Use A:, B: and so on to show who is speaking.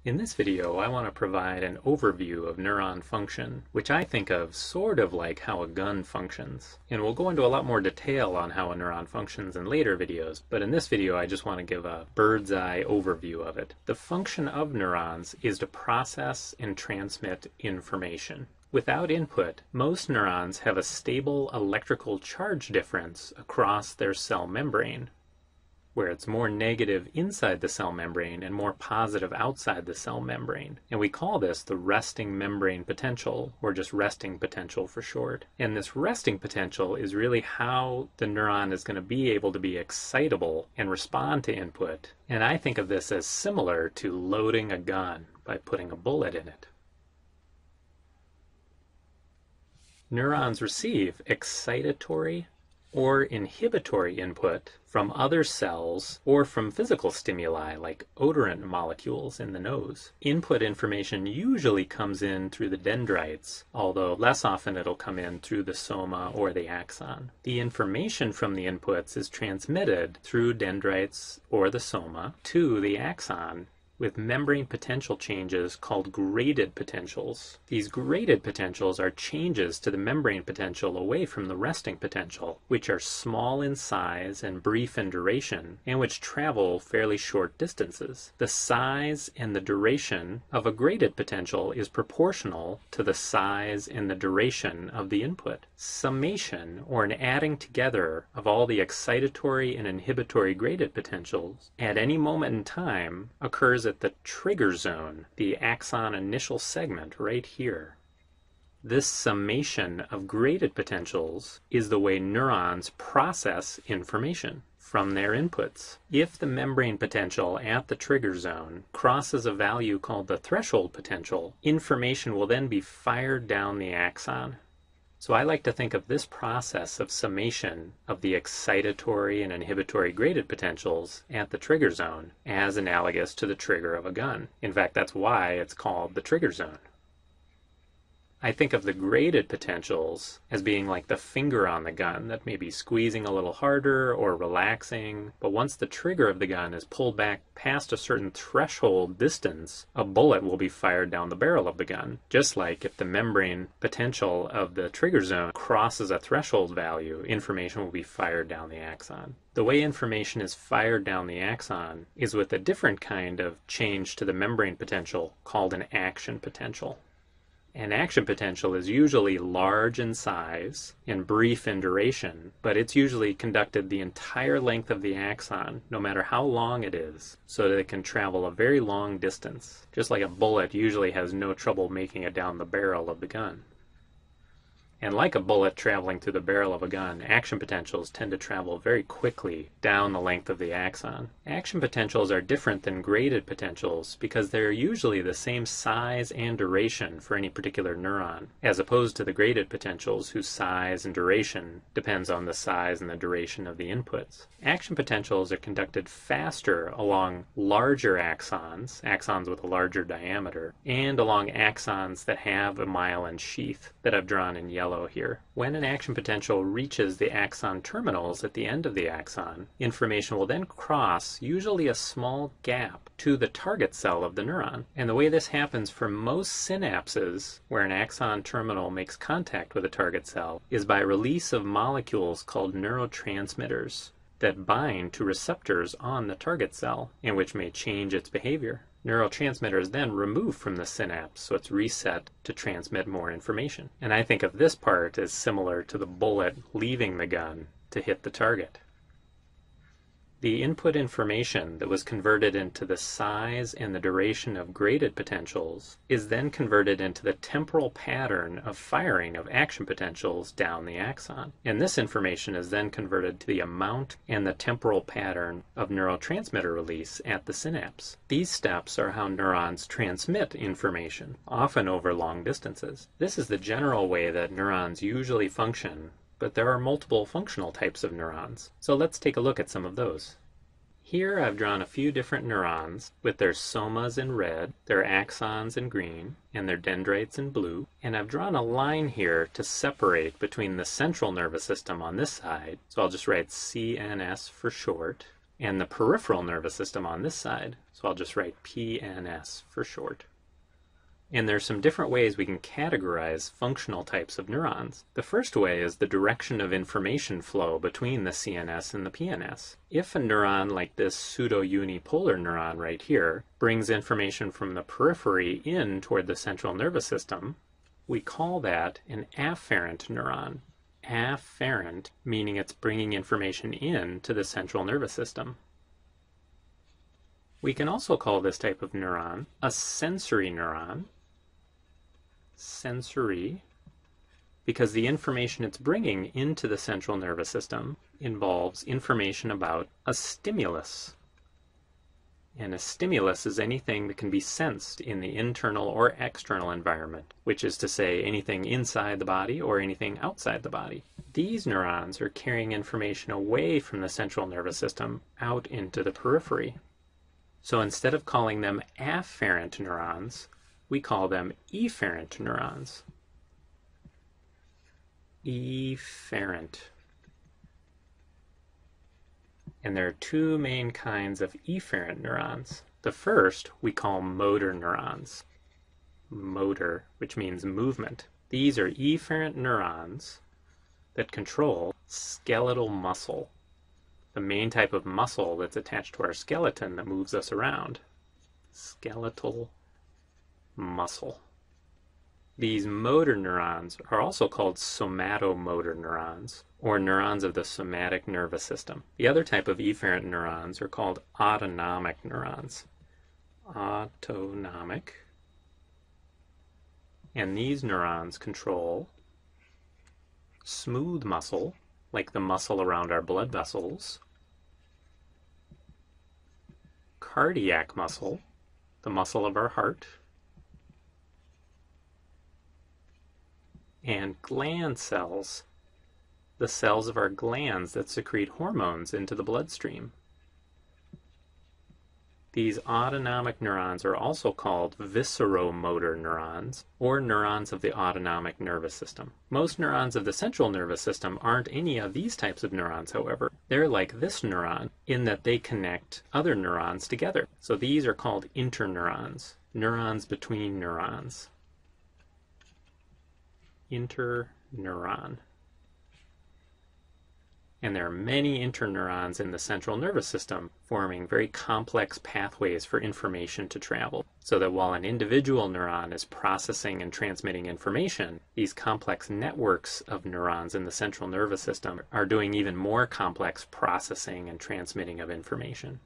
A: In this video, I want to provide an overview of neuron function, which I think of sort of like how a gun functions. And we'll go into a lot more detail on how a neuron functions in later videos, but in this video I just want to give a bird's eye overview of it. The function of neurons is to process and transmit information. Without input, most neurons have a stable electrical charge difference across their cell membrane, where it's more negative inside the cell membrane and more positive outside the cell membrane. And we call this the resting membrane potential, or just resting potential for short. And this resting potential is really how the neuron is going to be able to be excitable and respond to input. And I think of this as similar to loading a gun by putting a bullet in it. Neurons receive excitatory or inhibitory input from other cells or from physical stimuli like odorant molecules in the nose. Input information usually comes in through the dendrites, although less often it'll come in through the soma or the axon. The information from the inputs is transmitted through dendrites or the soma to the axon with membrane potential changes called graded potentials. These graded potentials are changes to the membrane potential away from the resting potential, which are small in size and brief in duration, and which travel fairly short distances. The size and the duration of a graded potential is proportional to the size and the duration of the input. Summation, or an adding together of all the excitatory and inhibitory graded potentials at any moment in time, occurs at the trigger zone, the axon initial segment right here. This summation of graded potentials is the way neurons process information from their inputs. If the membrane potential at the trigger zone crosses a value called the threshold potential, information will then be fired down the axon. So I like to think of this process of summation of the excitatory and inhibitory graded potentials at the trigger zone as analogous to the trigger of a gun. In fact, that's why it's called the trigger zone. I think of the graded potentials as being like the finger on the gun that may be squeezing a little harder or relaxing, but once the trigger of the gun is pulled back past a certain threshold distance, a bullet will be fired down the barrel of the gun. Just like if the membrane potential of the trigger zone crosses a threshold value, information will be fired down the axon. The way information is fired down the axon is with a different kind of change to the membrane potential called an action potential. An action potential is usually large in size and brief in duration, but it's usually conducted the entire length of the axon, no matter how long it is, so that it can travel a very long distance, just like a bullet usually has no trouble making it down the barrel of the gun. And like a bullet traveling through the barrel of a gun, action potentials tend to travel very quickly down the length of the axon. Action potentials are different than graded potentials because they're usually the same size and duration for any particular neuron, as opposed to the graded potentials whose size and duration depends on the size and the duration of the inputs. Action potentials are conducted faster along larger axons, axons with a larger diameter, and along axons that have a myelin sheath that I've drawn in yellow here. When an action potential reaches the axon terminals at the end of the axon, information will then cross usually a small gap to the target cell of the neuron. And the way this happens for most synapses where an axon terminal makes contact with a target cell is by release of molecules called neurotransmitters that bind to receptors on the target cell and which may change its behavior. Neurotransmitter is then removed from the synapse, so it's reset to transmit more information. And I think of this part as similar to the bullet leaving the gun to hit the target. The input information that was converted into the size and the duration of graded potentials is then converted into the temporal pattern of firing of action potentials down the axon. And this information is then converted to the amount and the temporal pattern of neurotransmitter release at the synapse. These steps are how neurons transmit information, often over long distances. This is the general way that neurons usually function, but there are multiple functional types of neurons. So let's take a look at some of those. Here I've drawn a few different neurons with their somas in red, their axons in green, and their dendrites in blue. And I've drawn a line here to separate between the central nervous system on this side, so I'll just write CNS for short, and the peripheral nervous system on this side. So I'll just write PNS for short. And there's some different ways we can categorize functional types of neurons. The first way is the direction of information flow between the CNS and the PNS. If a neuron like this pseudo-unipolar neuron right here brings information from the periphery in toward the central nervous system, we call that an afferent neuron. Afferent meaning it's bringing information in to the central nervous system. We can also call this type of neuron a sensory neuron. Sensory, because the information it's bringing into the central nervous system involves information about a stimulus. And a stimulus is anything that can be sensed in the internal or external environment, which is to say anything inside the body or anything outside the body. These neurons are carrying information away from the central nervous system out into the periphery. So instead of calling them afferent neurons, we call them efferent neurons. Efferent. And there are two main kinds of efferent neurons. The first we call motor neurons. Motor, which means movement. These are efferent neurons that control skeletal muscle, the main type of muscle that's attached to our skeleton that moves us around. Skeletal muscle. These motor neurons are also called somatomotor neurons, or neurons of the somatic nervous system. The other type of efferent neurons are called autonomic neurons. Autonomic. And these neurons control smooth muscle, like the muscle around our blood vessels, cardiac muscle, the muscle of our heart, and gland cells, the cells of our glands that secrete hormones into the bloodstream. These autonomic neurons are also called visceromotor neurons, or neurons of the autonomic nervous system. Most neurons of the central nervous system aren't any of these types of neurons, however. They're like this neuron in that they connect other neurons together. So these are called interneurons, neurons between neurons. Interneuron. And there are many interneurons in the central nervous system forming very complex pathways for information to travel. So that while an individual neuron is processing and transmitting information, these complex networks of neurons in the central nervous system are doing even more complex processing and transmitting of information.